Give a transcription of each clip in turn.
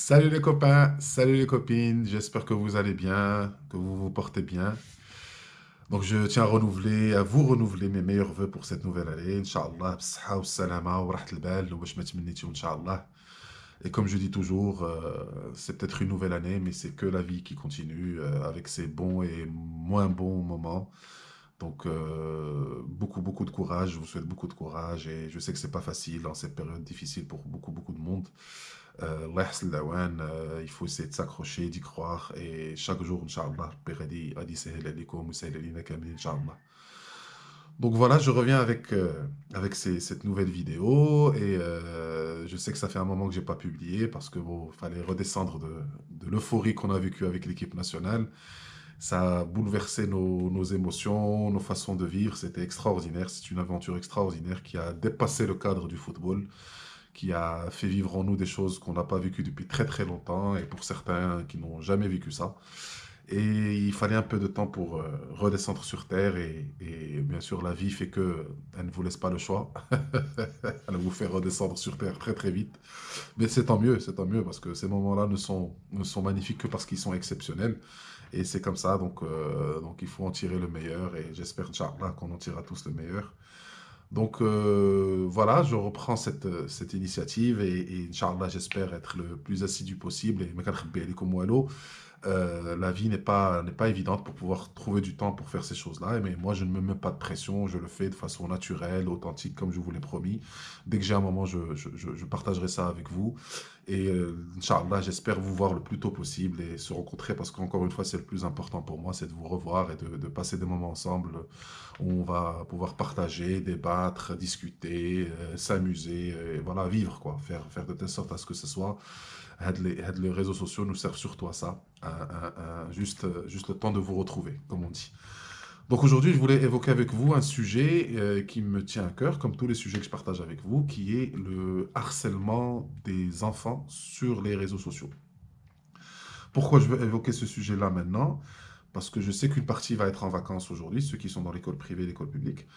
Salut les copains, salut les copines, j'espère que vous allez bien, que vous vous portez bien. Donc je tiens à vous renouveler mes meilleurs vœux pour cette nouvelle année. Inch'Allah, b'sihha wa salama wa rahat al-bal, wa bash ma tmennitiou, Inch'Allah. Et comme je dis toujours, c'est peut-être une nouvelle année, mais c'est que la vie qui continue avec ses bons et moins bons moments. Donc beaucoup de courage, je vous souhaite beaucoup de courage et je sais que c'est pas facile dans cette période difficile pour beaucoup de monde. Allah yahsel l'awan, il faut essayer de s'accrocher, d'y croire et chaque jour, Inch'Allah, Rabbi ghadi yasahhil alaykoum wa yasahhil alayna kamil, Inch'Allah. Donc voilà, je reviens avec cette nouvelle vidéo et je sais que ça fait un moment que j'ai pas publié parce que bon, fallait redescendre de l'euphorie qu'on a vécue avec l'équipe nationale. Ça a bouleversé nos émotions, nos façons de vivre. C'était extraordinaire. C'est une aventure extraordinaire qui a dépassé le cadre du football, qui a fait vivre en nous des choses qu'on n'a pas vécues depuis très très longtemps et pour certains qui n'ont jamais vécu ça. Et il fallait un peu de temps pour redescendre sur Terre et bien sûr la vie fait que elle ne vous laisse pas le choix. Elle vous fait redescendre sur Terre très très vite. Mais c'est tant mieux parce que ces moments-là ne sont magnifiques que parce qu'ils sont exceptionnels. Et c'est comme ça, donc il faut en tirer le meilleur et j'espère, Inch'Allah, qu'on en tirera tous le meilleur. Donc voilà, je reprends cette initiative et Inch'Allah, j'espère être le plus assidu possible. Et la vie n'est pas évidente pour pouvoir trouver du temps pour faire ces choses-là. Mais moi, je ne me mets pas de pression, je le fais de façon naturelle, authentique, comme je vous l'ai promis. Dès que j'ai un moment, je partagerai ça avec vous. Et Inch'Allah, j'espère vous voir le plus tôt possible et se rencontrer parce qu'encore une fois, c'est le plus important pour moi, c'est de vous revoir et de passer des moments ensemble où on va pouvoir partager, débattre, discuter, s'amuser, et voilà, vivre, quoi. Faire de telle sorte à ce que ce soit. Les réseaux sociaux nous servent surtout à ça, juste le temps de vous retrouver, comme on dit. Donc aujourd'hui, je voulais évoquer avec vous un sujet qui me tient à cœur, comme tous les sujets que je partage avec vous, qui est le harcèlement des enfants sur les réseaux sociaux. Pourquoi je veux évoquer ce sujet-là maintenant? Parce que je sais qu'une partie va être en vacances aujourd'hui, ceux qui sont dans l'école privée, l'école publique.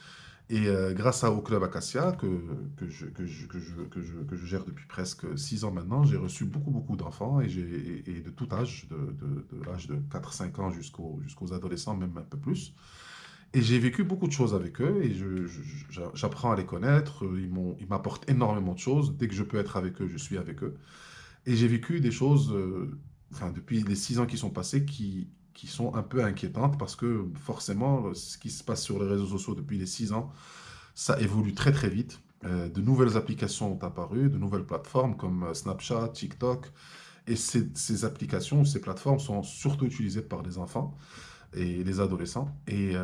Et grâce au club Acacia, que je gère depuis presque 6 ans maintenant, j'ai reçu beaucoup d'enfants et de tout âge, de l'âge de 4 5 ans jusqu'aux adolescents, même un peu plus. Et j'ai vécu beaucoup de choses avec eux et j'apprends à les connaître. Ils m'apportent énormément de choses. Dès que je peux être avec eux, je suis avec eux. Et j'ai vécu des choses, enfin, depuis les 6 ans qui sont passés, qui sont un peu inquiétantes parce que forcément, ce qui se passe sur les réseaux sociaux depuis les 6 ans, ça évolue très très vite. De nouvelles applications ont apparu, de nouvelles plateformes comme Snapchat, TikTok. Et ces applications, ces plateformes sont surtout utilisées par les enfants et les adolescents. Et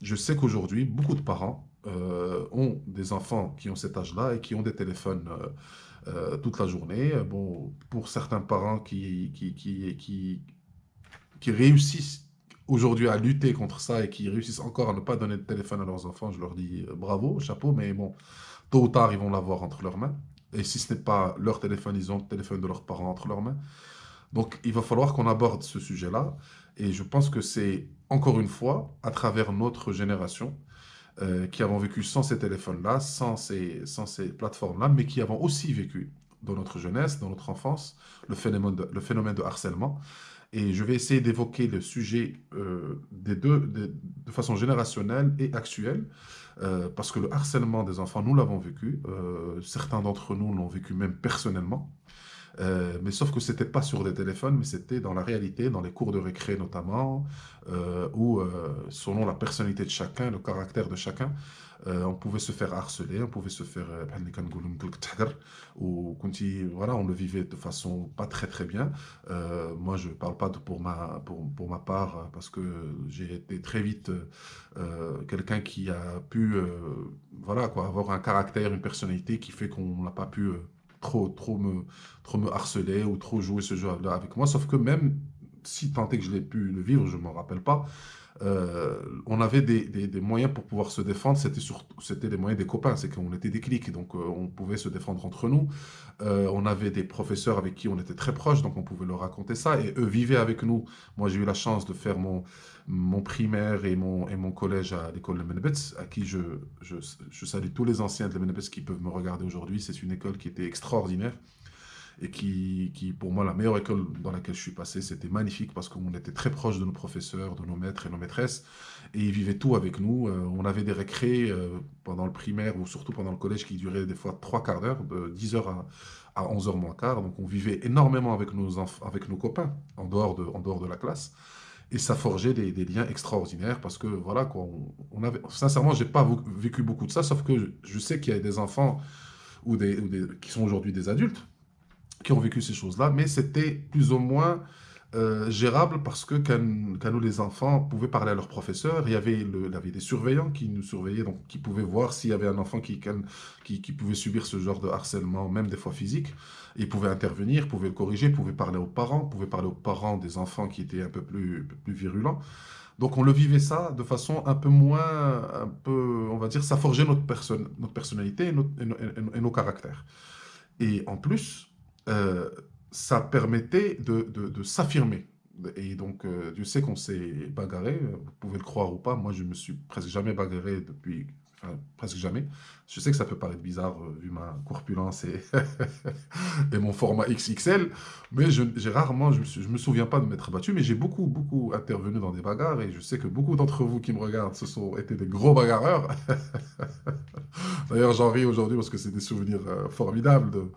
je sais qu'aujourd'hui, beaucoup de parents ont des enfants qui ont cet âge-là et qui ont des téléphones toute la journée. Bon, pour certains parents qui réussissent aujourd'hui à lutter contre ça et qui réussissent encore à ne pas donner de téléphone à leurs enfants, je leur dis bravo, chapeau, mais bon, tôt ou tard, ils vont l'avoir entre leurs mains. Et si ce n'est pas leur téléphone, ils ont le téléphone de leurs parents entre leurs mains. Donc, il va falloir qu'on aborde ce sujet-là. Et je pense que c'est, encore une fois, à travers notre génération, qui avons vécu sans ces téléphones-là, sans ces plateformes-là, mais qui avons aussi vécu dans notre jeunesse, dans notre enfance, le phénomène de harcèlement. Et je vais essayer d'évoquer le sujet de façon générationnelle et actuelle, parce que le harcèlement des enfants, nous l'avons vécu. Certains d'entre nous l'ont vécu même personnellement. Mais sauf que c'était pas sur des téléphones, mais c'était dans la réalité, dans les cours de récré notamment, où selon la personnalité de chacun, le caractère de chacun, on pouvait se faire harceler, on pouvait se faire بحال اللي كنقولوا نقلق تحقر وكنتي voilà, on le vivait de façon pas très très bien. Moi, je parle pas pour ma part parce que j'ai été très vite quelqu'un qui a pu voilà quoi, avoir un caractère, une personnalité qui fait qu'on n'a pas pu trop, trop me, trop me harceler ou trop jouer ce jeu-là avec moi. Sauf que même si tant est que je l'ai pu le vivre, je ne m'en rappelle pas, on avait des moyens pour pouvoir se défendre. C'était les moyens des copains, c'est qu'on était des clics, donc on pouvait se défendre entre nous. On avait des professeurs avec qui on était très proches, donc on pouvait leur raconter ça, et eux vivaient avec nous. Moi, j'ai eu la chance de faire mon primaire et mon collège à l'école de Menebetz, à qui je salue tous les anciens de Menebetz qui peuvent me regarder aujourd'hui. C'est une école qui était extraordinaire et pour moi, la meilleure école dans laquelle je suis passé, c'était magnifique parce qu'on était très proches de nos professeurs, de nos maîtres et nos maîtresses, et ils vivaient tout avec nous. On avait des récrés pendant le primaire ou surtout pendant le collège qui duraient des fois trois quarts d'heure, de 10 heures à 11 heures moins quart. Donc on vivait énormément avec avec nos copains en dehors de la classe. Et ça forgeait des liens extraordinaires parce que voilà quoi, on avait, sincèrement, j'ai pas vécu beaucoup de ça, sauf que je sais qu'il y a des enfants qui sont aujourd'hui des adultes qui ont vécu ces choses-là, mais c'était plus ou moins gérable parce que quand nous, les enfants, pouvaient parler à leurs professeurs, il y avait des surveillants qui nous surveillaient, donc qui pouvaient voir s'il y avait un enfant qui pouvait subir ce genre de harcèlement, même des fois physique, et ils pouvaient intervenir, pouvaient le corriger, pouvaient parler aux parents des enfants qui étaient un peu plus virulents. Donc on le vivait ça de façon un peu moins, un peu, on va dire, ça forgeait notre personnalité et nos caractères. Et en plus, ça permettait de s'affirmer. Et donc, Dieu sait qu'on s'est bagarré, vous pouvez le croire ou pas. Moi, je me suis presque jamais bagarré depuis, enfin, presque jamais. Je sais que ça peut paraître bizarre vu ma corpulence et mon format XXL, mais j'ai rarement, je me souviens pas de m'être battu, mais j'ai beaucoup, beaucoup intervenu dans des bagarres et je sais que beaucoup d'entre vous qui me regardent été des gros bagarreurs. D'ailleurs, j'en ris aujourd'hui parce que c'est des souvenirs formidables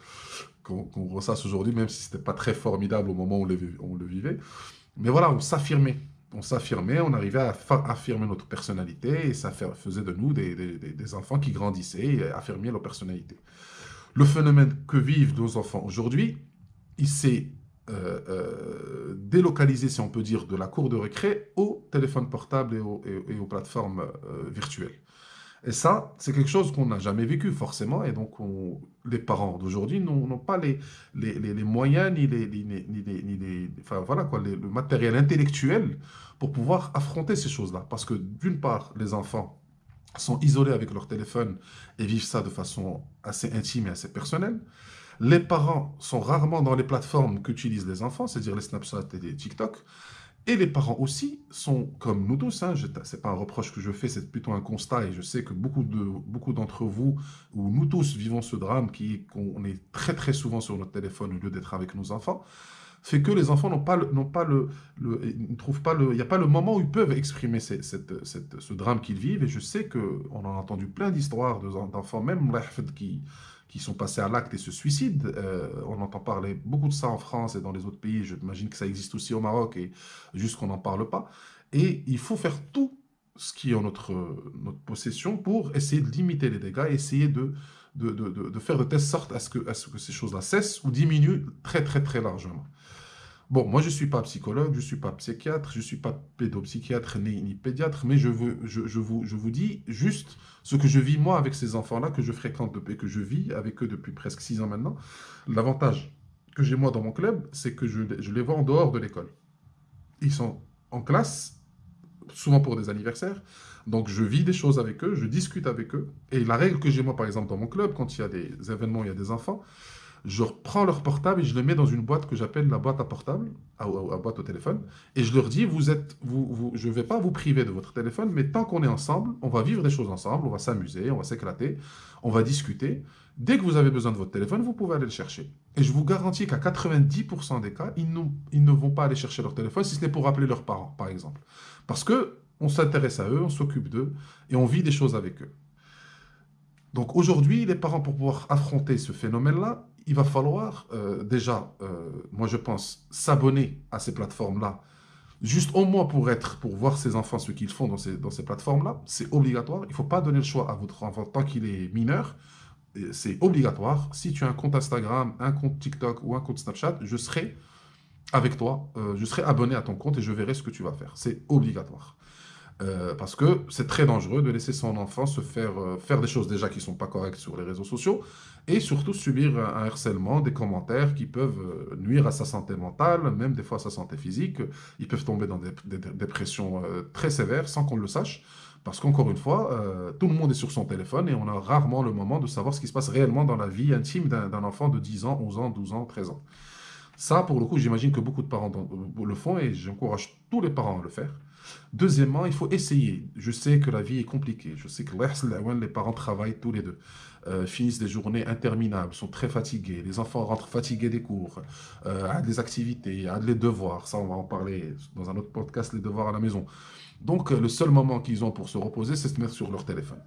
qu'on ressasse aujourd'hui, même si c'était pas très formidable au moment où on le vivait. Mais voilà, on s'affirmait. On s'affirmait, on arrivait à affirmer notre personnalité et ça faisait de nous des enfants qui grandissaient et affirmaient leur personnalité. Le phénomène que vivent nos enfants aujourd'hui, il s'est délocalisé, si on peut dire, de la cour de récré au téléphone portable et aux plateformes virtuelles. Et ça, c'est quelque chose qu'on n'a jamais vécu forcément, et donc les parents d'aujourd'hui n'ont pas les moyens enfin voilà quoi, le matériel intellectuel pour pouvoir affronter ces choses-là. Parce que d'une part, les enfants sont isolés avec leur téléphone et vivent ça de façon assez intime et assez personnelle. Les parents sont rarement dans les plateformes qu'utilisent les enfants, c'est-à-dire les Snapchat et les TikTok. Et les parents aussi sont comme nous tous, hein, c'est pas un reproche que je fais, c'est plutôt un constat, et je sais que beaucoup d'entre vous, ou nous tous, vivons ce drame qu'on est très très souvent sur notre téléphone au lieu d'être avec nos enfants, fait que les enfants ils ne trouvent pas il n'y a pas le moment où ils peuvent exprimer ce drame qu'ils vivent, et je sais qu'on en a entendu plein d'histoires d'enfants, même qui sont passés à l'acte et se suicident. On entend parler beaucoup de ça en France et dans les autres pays. J'imagine que ça existe aussi au Maroc et juste qu'on n'en parle pas. Et il faut faire tout ce qui est en notre possession pour essayer de limiter les dégâts, essayer de faire de telle sorte à ce que ces choses-là cessent ou diminuent très très très largement. Bon, moi, je ne suis pas psychologue, je ne suis pas psychiatre, je ne suis pas pédopsychiatre ni pédiatre, mais je vous dis juste ce que je vis moi avec ces enfants-là, que je fréquente depuis, que je vis avec eux depuis presque 6 ans maintenant. L'avantage que j'ai moi dans mon club, c'est que je les vois en dehors de l'école. Ils sont en classe, souvent pour des anniversaires, donc je vis des choses avec eux, je discute avec eux. Et la règle que j'ai moi, par exemple, dans mon club, quand il y a des événements, il y a des enfants, je prends leur portable et je les mets dans une boîte que j'appelle la boîte à portable, à boîte au téléphone, et je leur dis, je ne vais pas vous priver de votre téléphone, mais tant qu'on est ensemble, on va vivre des choses ensemble, on va s'amuser, on va s'éclater, on va discuter. Dès que vous avez besoin de votre téléphone, vous pouvez aller le chercher. Et je vous garantis qu'à 90% des cas, ils ne vont pas aller chercher leur téléphone, si ce n'est pour appeler leurs parents, par exemple. Parce que on s'intéresse à eux, on s'occupe d'eux, et on vit des choses avec eux. Donc aujourd'hui, les parents, pour pouvoir affronter ce phénomène-là, il va falloir déjà, moi je pense, s'abonner à ces plateformes-là, juste au moins pour voir ses enfants ce qu'ils font dans ces plateformes-là. C'est obligatoire. Il ne faut pas donner le choix à votre enfant tant qu'il est mineur. C'est obligatoire. Si tu as un compte Instagram, un compte TikTok ou un compte Snapchat, je serai avec toi, je serai abonné à ton compte et je verrai ce que tu vas faire. C'est obligatoire. Parce que c'est très dangereux de laisser son enfant se faire des choses déjà qui ne sont pas correctes sur les réseaux sociaux et surtout subir un harcèlement, des commentaires qui peuvent nuire à sa santé mentale, même des fois à sa santé physique. Ils peuvent tomber dans des dépressions très sévères sans qu'on le sache. Parce qu'encore une fois, tout le monde est sur son téléphone et on a rarement le moment de savoir ce qui se passe réellement dans la vie intime d'un enfant de 10 ans, 11 ans, 12 ans, 13 ans. Ça, pour le coup, j'imagine que beaucoup de parents le font et j'encourage tous les parents à le faire. Deuxièmement, il faut essayer. Je sais que la vie est compliquée. Je sais que les parents travaillent tous les deux, finissent des journées interminables, sont très fatigués. Les enfants rentrent fatigués des cours, à des activités, à des devoirs. Ça, on va en parler dans un autre podcast, les devoirs à la maison. Donc, le seul moment qu'ils ont pour se reposer, c'est se mettre sur leur téléphone.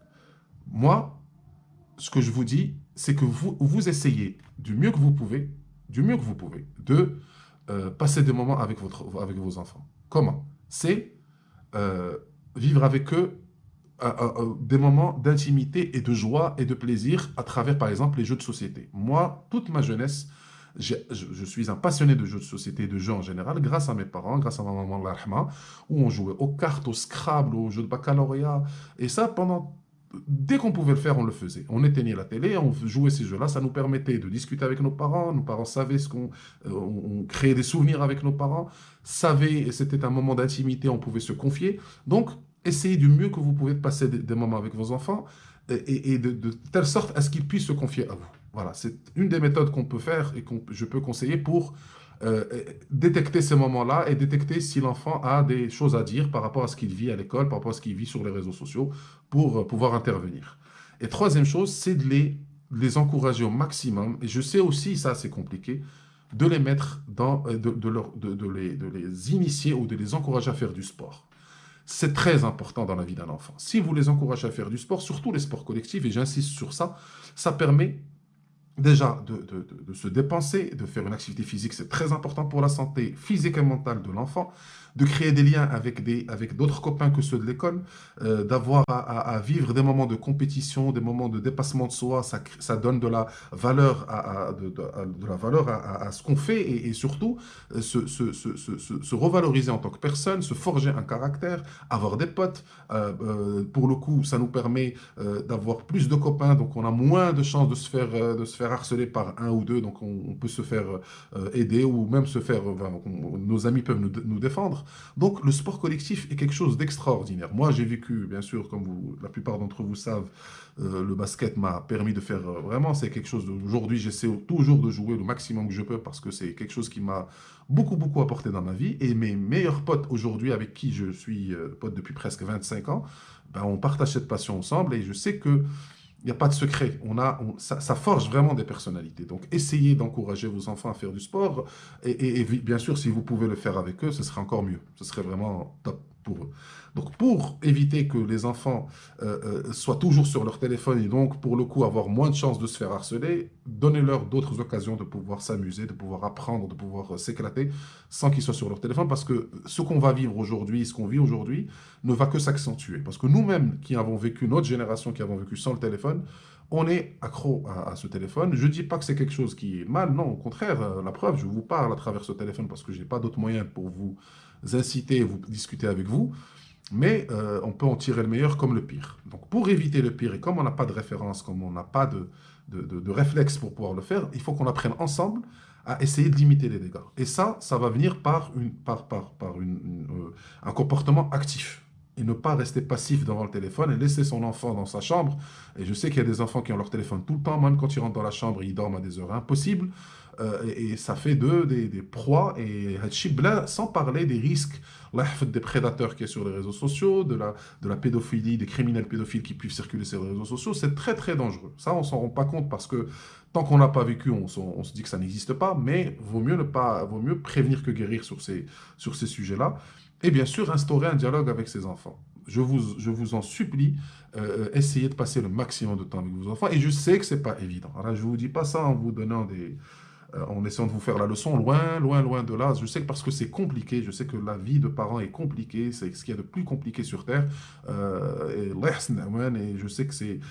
Moi, ce que je vous dis, c'est que vous essayez du mieux que vous pouvez, de passer des moments avec vos enfants. Comment? C'est euh, vivre avec eux des moments d'intimité et de joie et de plaisir à travers, par exemple, les jeux de société. Moi, toute ma jeunesse, je suis un passionné de jeux de société et de jeux en général, grâce à mes parents, grâce à ma maman, Allah yarhamha, où on jouait aux cartes, au Scrabble, aux jeux de baccalauréat. Et ça, dès qu'on pouvait le faire, on le faisait. On éteignait la télé, on jouait ces jeux-là. Ça nous permettait de discuter avec nos parents. Nos parents savaient on créait des souvenirs avec nos parents, savaient, c'était un moment d'intimité, on pouvait se confier. Donc, essayez du mieux que vous pouvez de passer des moments avec vos enfants et de telle sorte à ce qu'ils puissent se confier à vous. Voilà, c'est une des méthodes qu'on peut faire et que je peux conseiller pour euh, détecter ces moments-là et détecter si l'enfant a des choses à dire par rapport à ce qu'il vit à l'école, par rapport à ce qu'il vit sur les réseaux sociaux, pour pouvoir intervenir. Et troisième chose, c'est de les encourager au maximum. Et je sais aussi, ça c'est compliqué, de les mettre de les initier ou de les encourager à faire du sport. C'est très important dans la vie d'un enfant. Si vous les encouragez à faire du sport, surtout les sports collectifs, et j'insiste sur ça, ça permet déjà de se dépenser, de faire une activité physique, c'est très important pour la santé physique et mentale de l'enfant, de créer des liens avec d'autres copains que ceux de l'école, d'avoir à vivre des moments de compétition, des moments de dépassement de soi, ça donne de la valeur de la valeur à ce qu'on fait et surtout se revaloriser en tant que personne, se forger un caractère, avoir des potes. Pour le coup, ça nous permet d'avoir plus de copains, donc on a moins de chances de se faire harceler par un ou deux, donc on peut se faire aider ou même se faire, nos amis peuvent nous défendre. Donc le sport collectif est quelque chose d'extraordinaire. Moi j'ai vécu, bien sûr, comme la plupart d'entre vous savent, le basket m'a permis de faire vraiment, c'est quelque chose, aujourd'hui j'essaie toujours de jouer le maximum que je peux parce que c'est quelque chose qui m'a beaucoup apporté dans ma vie et mes meilleurs potes aujourd'hui avec qui je suis pote depuis presque 25 ans, ben, on partage cette passion ensemble et je sais que il n'y a pas de secret. Ça forge vraiment des personnalités. Donc, essayez d'encourager vos enfants à faire du sport. Et bien sûr, si vous pouvez le faire avec eux, ce serait encore mieux. Ce serait vraiment top pour eux. Donc, pour éviter que les enfants soient toujours sur leur téléphone et donc, pour le coup, avoir moins de chances de se faire harceler, donnez-leur d'autres occasions de pouvoir s'amuser, de pouvoir apprendre, de pouvoir s'éclater sans qu'ils soient sur leur téléphone. Parce que ce qu'on va vivre aujourd'hui, ce qu'on vit aujourd'hui, ne va que s'accentuer. Parce que nous-mêmes, qui avons vécu, notre génération qui avons vécu sans le téléphone, on est accro à ce téléphone. Je ne dis pas que c'est quelque chose qui est mal, non, au contraire, la preuve, je vous parle à travers ce téléphone parce que je n'ai pas d'autres moyens pour vous inciter, vous discuter avec vous, mais on peut en tirer le meilleur comme le pire. Donc pour éviter le pire, et comme on n'a pas de référence, comme on n'a pas de réflexe pour pouvoir le faire, il faut qu'on apprenne ensemble à essayer de limiter les dégâts. Et ça va venir par un comportement actif et ne pas rester passif devant le téléphone et laisser son enfant dans sa chambre. Et je sais qu'il y a des enfants qui ont leur téléphone tout le temps, même quand ils rentrent dans la chambre, ils dorment à des heures impossibles. Et ça fait d'eux des proies, et sans parler des risques des prédateurs qui est sur les réseaux sociaux, de la pédophilie, des criminels pédophiles qui peuvent circuler sur les réseaux sociaux. C'est très dangereux. Ça, on s'en rend pas compte parce que tant qu'on n'a pas vécu, on se dit que ça n'existe pas, mais vaut mieux prévenir que guérir sur ces sujets-là. Et bien sûr, instaurer un dialogue avec ses enfants. Je vous en supplie, essayez de passer le maximum de temps avec vos enfants. Et je sais que c'est pas évident. Alors, je ne vous dis pas ça en vous donnant en essayant de vous faire la leçon, loin de là. Je sais que parce que c'est compliqué, je sais que la vie de parents est compliquée, c'est ce qu'il y a de plus compliqué sur Terre. Et je sais que c'est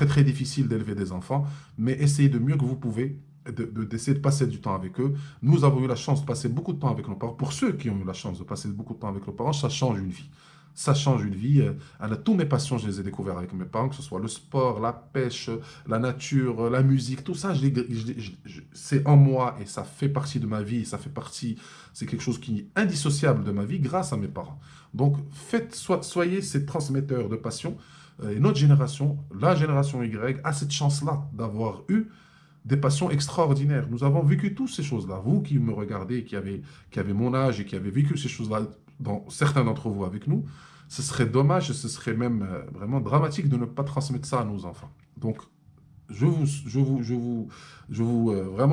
très difficile d'élever des enfants, mais essayez de mieux que vous pouvez d'essayer de passer du temps avec eux. Nous avons eu la chance de passer beaucoup de temps avec nos parents. Pour ceux qui ont eu la chance de passer beaucoup de temps avec nos parents, ça change une vie. Ça change une vie. Toutes mes passions, je les ai découvertes avec mes parents, que ce soit le sport, la pêche, la nature, la musique, tout ça, c'est en moi et ça fait partie de ma vie. C'est quelque chose qui est indissociable de ma vie grâce à mes parents. Donc, soyez ces transmetteurs de passion. Et notre génération, la génération Y, a cette chance-là d'avoir eu des passions extraordinaires. Nous avons vécu toutes ces choses-là. Vous qui me regardez, qui avez mon âge et qui avez vécu ces choses-là, dans certains d'entre vous avec nous, ce serait dommage et ce serait même vraiment dramatique de ne pas transmettre ça à nos enfants. Donc, vraiment,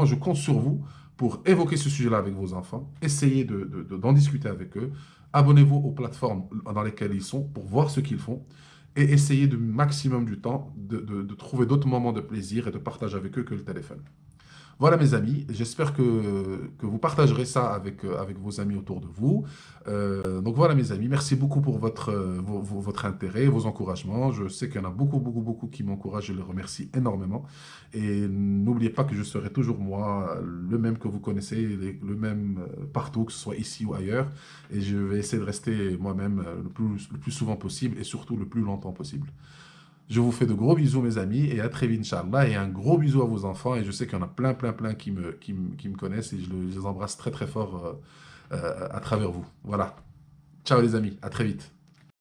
je compte sur vous pour évoquer ce sujet-là avec vos enfants. Essayez d'en discuter avec eux. Abonnez-vous aux plateformes dans lesquelles ils sont pour voir ce qu'ils font. Et essayez du maximum du temps de trouver d'autres moments de plaisir et de partage avec eux que le téléphone. Voilà mes amis, j'espère que vous partagerez ça avec vos amis autour de vous. Donc voilà mes amis, merci beaucoup pour votre intérêt, vos encouragements. Je sais qu'il y en a beaucoup, beaucoup, beaucoup qui m'encouragent, je les remercie énormément. Et n'oubliez pas que je serai toujours moi, le même que vous connaissez, le même partout, que ce soit ici ou ailleurs. Et je vais essayer de rester moi-même le plus souvent possible et surtout le plus longtemps possible. Je vous fais de gros bisous, mes amis, et à très vite, Inch'Allah. Et un gros bisou à vos enfants. Et je sais qu'il y en a plein, plein, plein qui me connaissent et je les embrasse très, très fort à travers vous. Voilà. Ciao, les amis. À très vite.